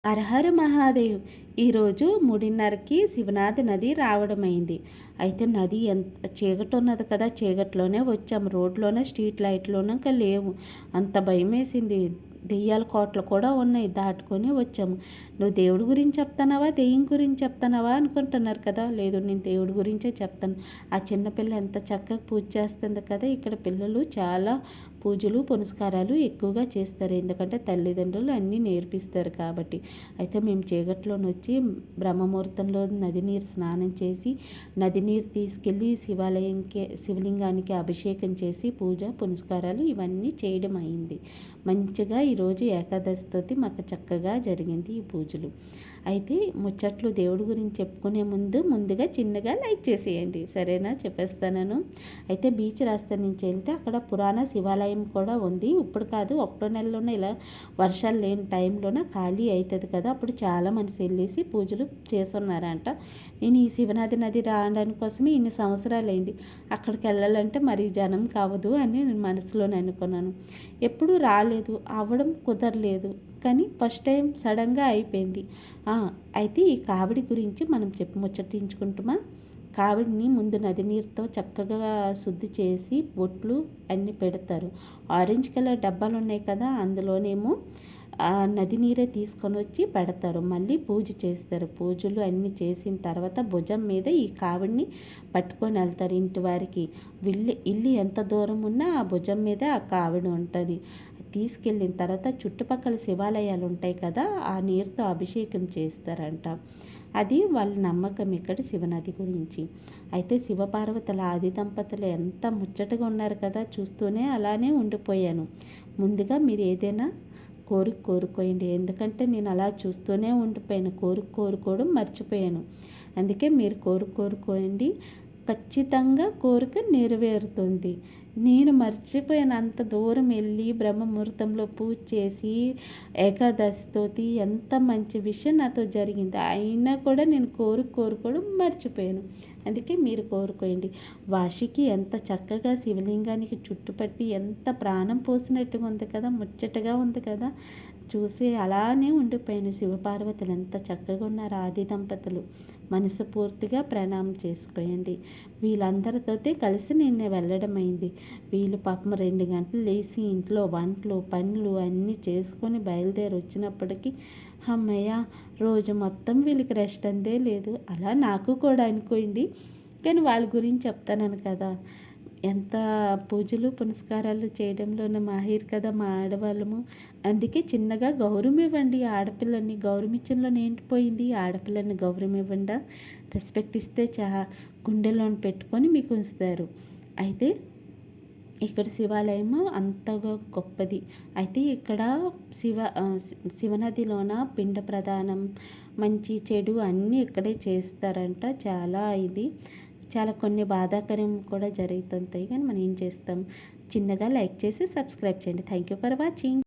హరహర మహాదేవ్. ఈరోజు 3:30కి శివనాథి నది రావడమైంది. అయితే నది ఎంత చీకటి ఉన్నది కదా, చీకట్లోనే వచ్చాము. రోడ్లోనే స్ట్రీట్ లైట్లోనే ఇంకా లేవు. అంత భయమేసింది. దెయ్యాల కోటలు కూడా ఉన్నాయి, దాటుకొని వచ్చాము. నువ్వు దేవుడి గురించి చెప్తున్నావా, దెయ్యం గురించి చెప్తున్నావా అనుకుంటున్నారు కదా. లేదు, నేను దేవుడి గురించే చెప్తాను. ఆ చిన్నపిల్ల ఎంత చక్కగా పూజ చేస్తుంది కదా. ఇక్కడ పిల్లలు చాలా పూజలు పునస్కారాలు ఎక్కువగా చేస్తారు, ఎందుకంటే తల్లిదండ్రులు అన్నీ నేర్పిస్తారు కాబట్టి. అయితే మేము చీకట్లోని వచ్చి బ్రహ్మముహూర్తంలో నది నీరు స్నానం చేసి నది నీరు తీసుకెళ్ళి శివలింగానికి అభిషేకం చేసి పూజ పునస్కారాలు ఇవన్నీ చేయడం అయింది. మంచిగా ఈరోజు ఏకాదశితోటి మాకు చక్కగా జరిగింది ఈ పూజలు. అయితే ముచ్చట్లు దేవుడి గురించి చెప్పుకునే ముందుగా చిన్నగా లైక్ చేసేయండి, సరేనా? చెప్పేస్తాను. అయితే బీచ్ రాస్తా నుంచి వెళ్తే అక్కడ పురాణ శివాలయం కూడా ఉంది. ఇప్పుడు కాదు, ఒకటో నెలలోనే ఇలా వర్షాలు లేని టైంలోనే ఖాళీ అవుతుంది కదా, అప్పుడు చాలా మనిషి వెళ్ళేసి పూజలు చేస్తున్నారంట. నేను ఈ శివనాథి నది రావడానికి కోసమే ఇన్ని సంవత్సరాలు అయింది. అక్కడికి వెళ్ళాలంటే మరి జనం కావదు అని నేను మనసులోనే అనుకున్నాను. ఎప్పుడూ రాలేదు, అవ్వడం కుదరలేదు, కానీ ఫస్ట్ టైం సడన్గా అయిపోయింది. అయితే ఈ కావిడి గురించి మనం ముచ్చటించుకుంటామా. కావిడిని ముందు నది నీరుతో చక్కగా శుద్ధి చేసి బొట్లు అన్నీ పెడతారు. ఆరెంజ్ కలర్ డబ్బాలు ఉన్నాయి కదా, అందులోనేమో నది నీరే తీసుకొని వచ్చి పెడతారు. మళ్ళీ పూజ చేస్తారు. పూజలు అన్నీ చేసిన తర్వాత భుజం మీద ఈ కావిడిని పట్టుకొని వెళ్తారు ఇంటి వారికి. ఇల్లు ఎంత దూరం ఉన్నా ఆ భుజం మీద ఆ కావిడి ఉంటుంది. తీసుకెళ్ళిన తర్వాత చుట్టుపక్కల శివాలయాలు ఉంటాయి కదా, ఆ నీరుతో అభిషేకం చేస్తారంట. అది వాళ్ళ నమ్మకం ఇక్కడ శివనది గురించి. అయితే శివపార్వతుల ఆది దంపతులు ఎంత ముచ్చటగా ఉన్నారు కదా, చూస్తూనే అలానే ఉండిపోయాను. ముందుగా మీరు ఏదైనా కోరుకోండి, ఎందుకంటే నేను అలా చూస్తూనే ఉండిపోయాను. కోరుకోవడం మర్చిపోయాను. అందుకే మీరు కోరుకోండి, ఖచ్చితంగా కోరిక నెరవేరుతుంది. నేను మర్చిపోయాను. అంత దూరం వెళ్ళి బ్రహ్మముహూర్తంలో పూజ చేసి ఏకాదశితోటి ఎంత మంచి విషయం నాతో జరిగింది. అయినా కూడా నేను కోరుకోవడం మర్చిపోయాను. అందుకే మీరు కోరుకోండి. వాషికి ఎంత చక్కగా శివలింగానికి చుట్టుపట్టి ఎంత ప్రాణం పోసినట్టుగా ఉంది కదా, ముచ్చటగా ఉంది కదా. చూసి అలానే ఉండిపోయాను. శివపార్వతులు ఎంత చక్కగా ఉన్నారు ఆది దంపతులు. మనసు పూర్తిగా ప్రణామం చేసుకోండి. వీళ్ళందరితోటే కలిసి నేను వెళ్ళడం అయింది. వీళ్ళు పాపం 2 గంటలు లేచి ఇంట్లో వంటలు పనులు అన్నీ చేసుకొని బయలుదేరి వచ్చినప్పటికీ అమ్మయ్య, రోజు మొత్తం వీళ్ళకి రెస్ట్ అందే లేదు. అలా నాకు కూడా అనుకోండి, కానీ వాళ్ళ గురించి చెప్తాను కదా. ఎంత పూజలు పునస్కారాలు చేయడంలోనే మాహిర్ కదా మా ఆడవాళ్ళము. అందుకే చిన్నగా గౌరవం ఇవ్వండి. ఆడపిల్లని గౌరవం ఇచ్చడంలో ఏంటిపోయింది? ఆడపిల్లని గౌరవం ఇవ్వండి, రెస్పెక్ట్ ఇస్తే గుండెలోని పెట్టుకొని మీకు ఉంచుతారు. అయితే ఇక్కడ శివాలయము అంతగా గొప్పది. అయితే ఇక్కడ శివనదిలోన పిండ ప్రదానం మంచి చెడు అన్నీ ఇక్కడే చేస్తారంట. చాలా కొన్ని బాధాకరం కూడా జరుగుతుంటాయి, కానీ మనం ఏం చేస్తాం. చిన్నగా లైక్ చేసి సబ్స్క్రైబ్ చేయండి. Thank you for watching.